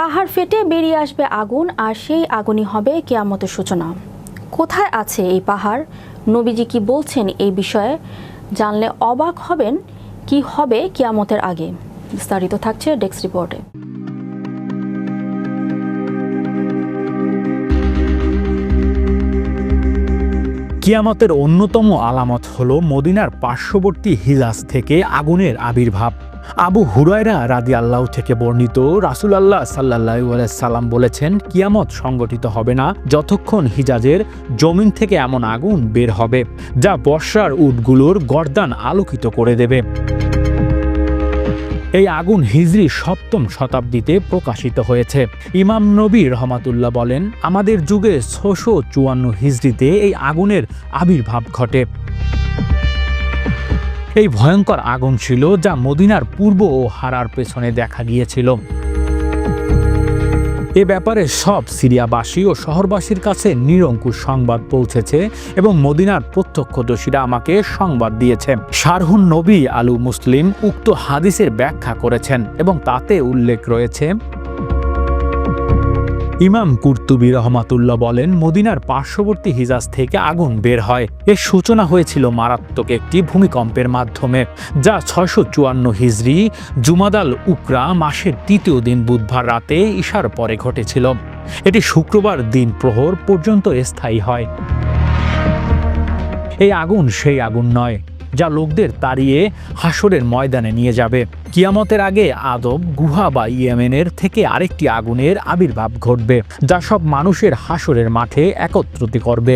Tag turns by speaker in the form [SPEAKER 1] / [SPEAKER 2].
[SPEAKER 1] পাহাড় ফেটে বেরিয়ে আসবে আগুন, আর সেই আগুনই হবে কিয়ামতের সূচনা। কোথায় আছে এই পাহাড়? নবীজি কি বলছেন এই বিষয়ে? জানলে অবাক হবেন কি হবে কিয়ামতের আগে। বিস্তারিত থাকছে ডেস্ক রিপোর্টে।
[SPEAKER 2] কিয়ামতের অন্যতম আলামত হলো মদিনার পার্শ্ববর্তী হিজাজ থেকে আগুনের আবির্ভাব। আবু হুরায়রা রাদিয়াল্লাহু থেকে বর্ণিত, রাসূলুল্লাহ সাল্লাল্লাহু আলাইহি সাল্লাম বলেছেন, কিয়ামত সংগঠিত হবে না যতক্ষণ হিজাজের জমিন থেকে এমন আগুন বের হবে যা বর্ষার উটগুলোর গর্দান আলোকিত করে দেবে। এই আগুন হিজরি ৭ম শতাব্দীতে প্রকাশিত হয়েছে। ইমাম নবী রহমাতুল্লাহ বলেন, আমাদের যুগে ৬৫৪ হিজরিতে এই আগুনের আবির্ভাব ঘটে। এই ভয়ঙ্কর আগুন ছিল যা মদিনার পূর্ব ও হারার পেছনে দেখা গিয়েছিল। এ ব্যাপারে সব সিরিয়াবাসী ও শহরবাসীর কাছে নিরঙ্কুশ সংবাদ পৌঁছেছে এবং মদিনার প্রত্যক্ষদর্শীরা আমাকে সংবাদ দিয়েছে। শারহুন নবী আলু মুসলিম উক্ত হাদিসের ব্যাখ্যা করেছেন এবং তাতে উল্লেখ রয়েছে, ইমাম কুরতুবী রহমাতুল্লাহ বলেন, মদিনার পার্শ্ববর্তী হিজাজ থেকে আগুন বের হয়। এর সূচনা হয়েছিল মারাত্মক একটি ভূমিকম্পের মাধ্যমে, যা ৬৫৪ হিজরি জুমাদাল উকরা মাসের ৩য় দিন বুধবার রাতে ইশার পরে ঘটেছিল। এটি শুক্রবার দিন প্রহর পর্যন্ত স্থায়ী হয়। এই আগুন সেই আগুন নয় যা লোকদের তাড়িয়ে হাসরের ময়দানে নিয়ে যাবে। কিয়ামতের আগে আদব গুহা বা ইয়েমেনের থেকে আরেকটি আগুনের আবির্ভাব ঘটবে, যা সব মানুষের হাসরের মাঠে একত্রিত করবে।